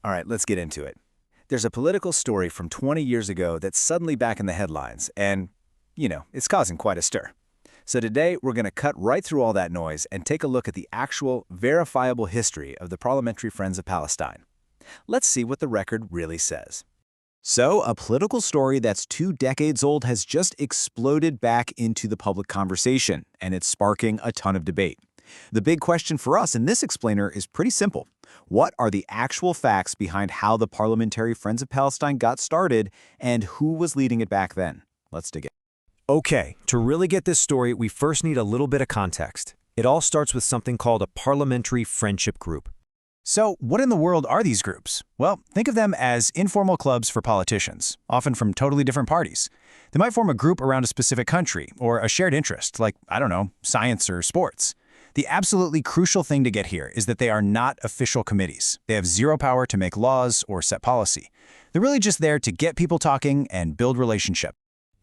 All right, let's get into it. There's a political story from 20 years ago that's suddenly back in the headlines, and, it's causing quite a stir. So today, we're going to cut right through all that noise and take a look at the actual, verifiable history of the Parliamentary Friends of Palestine. Let's see what the record really says. So, a political story that's 2 decades old has just exploded back into the public conversation, and it's sparking a ton of debate. The big question for us in this explainer is pretty simple. What are the actual facts behind how the Parliamentary Friends of Palestine got started, and who was leading it back then? Let's dig in. Okay, to really get this story, we first need a little bit of context. It all starts with something called a parliamentary friendship group. So, what in the world are these groups? Well, think of them as informal clubs for politicians, often from totally different parties. They might form a group around a specific country or a shared interest, like, science or sports. The absolutely crucial thing to get here is that they are not official committees. They have zero power to make laws or set policy. They're really just there to get people talking and build relationship.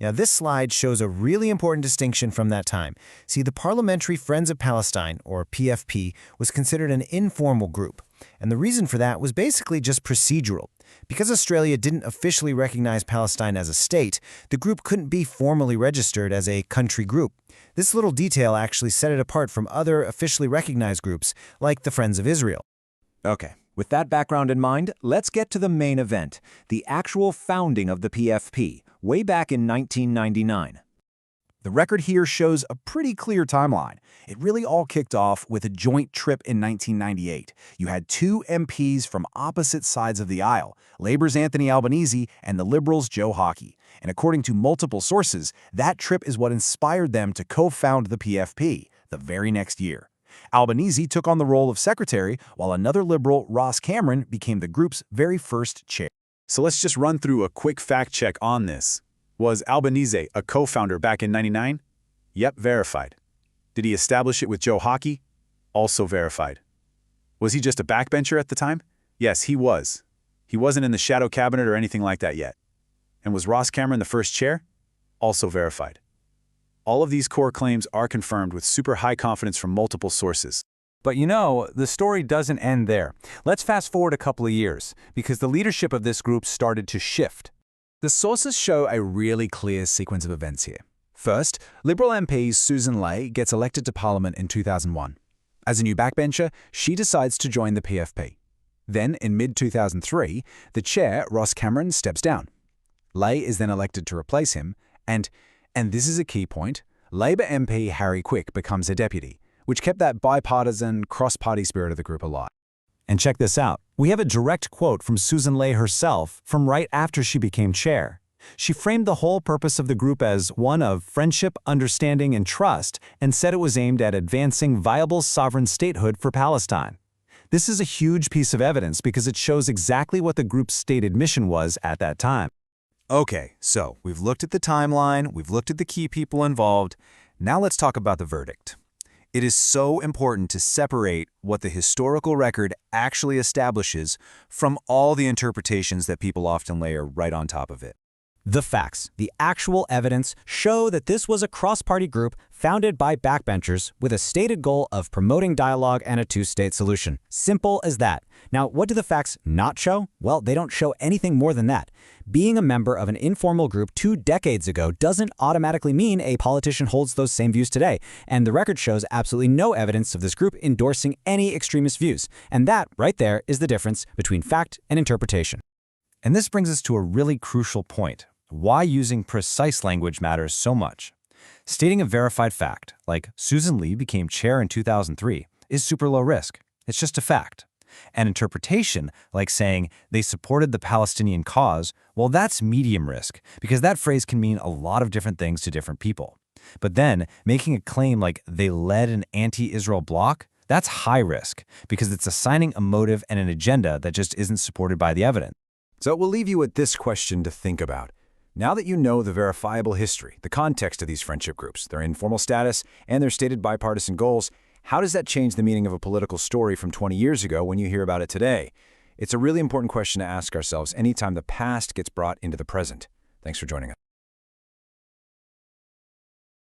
Now, this slide shows a really important distinction from that time. See, the Parliamentary Friends of Palestine, or PFP, was considered an informal group. And the reason for that was basically just procedural. Because Australia didn't officially recognize Palestine as a state, the group couldn't be formally registered as a country group. This little detail actually set it apart from other officially recognized groups, like the Friends of Israel. Okay, with that background in mind, let's get to the main event, the actual founding of the PFP, way back in 1999. The record here shows a pretty clear timeline. It really all kicked off with a joint trip in 1998. You had 2 MPs from opposite sides of the aisle, Labour's Anthony Albanese and the Liberals' Joe Hockey. And according to multiple sources, that trip is what inspired them to co-found the PFP the very next year. Albanese took on the role of secretary, while another Liberal, Ross Cameron, became the group's very first chair. So let's just run through a quick fact check on this. Was Albanese a co-founder back in '99? Yep, verified. Did he establish it with Joe Hockey? Also verified. Was he just a backbencher at the time? Yes, he was. He wasn't in the shadow cabinet or anything like that yet. And was Ross Cameron the first chair? Also verified. All of these core claims are confirmed with super high confidence from multiple sources. But the story doesn't end there. Let's fast forward a couple of years, because the leadership of this group started to shift. The sources show a really clear sequence of events here. First, Liberal MP Susan Ley gets elected to Parliament in 2001. As a new backbencher, she decides to join the PFP. Then, in mid-2003, the chair, Ross Cameron, steps down. Ley is then elected to replace him, and this is a key point, Labour MP Harry Quick becomes a deputy, which kept that bipartisan, cross-party spirit of the group alive. And check this out. We have a direct quote from Susan Ley herself from right after she became chair. She framed the whole purpose of the group as one of friendship, understanding, and trust, and said it was aimed at advancing viable sovereign statehood for Palestine. This is a huge piece of evidence because it shows exactly what the group's stated mission was at that time. Okay, so we've looked at the timeline, we've looked at the key people involved. Now let's talk about the verdict. It is so important to separate what the historical record actually establishes from all the interpretations that people often layer right on top of it. The facts, the actual evidence, show that this was a cross-party group founded by backbenchers with a stated goal of promoting dialogue and a two-state solution. Simple as that. Now, what do the facts not show? Well, they don't show anything more than that. Being a member of an informal group 2 decades ago doesn't automatically mean a politician holds those same views today, and the record shows absolutely no evidence of this group endorsing any extremist views. And that, right there, is the difference between fact and interpretation. And this brings us to a really crucial point. Why using precise language matters so much. Stating a verified fact, like Susan Ley became chair in 2003, is super low risk. It's just a fact. An interpretation, like saying they supported the Palestinian cause, well, that's medium risk, because that phrase can mean a lot of different things to different people. But then, making a claim like they led an anti-Israel bloc, that's high risk, because it's assigning a motive and an agenda that just isn't supported by the evidence. So we'll leave you with this question to think about. Now that you know the verifiable history, the context of these friendship groups, their informal status, and their stated bipartisan goals, how does that change the meaning of a political story from 20 years ago when you hear about it today? It's a really important question to ask ourselves anytime the past gets brought into the present. Thanks for joining us.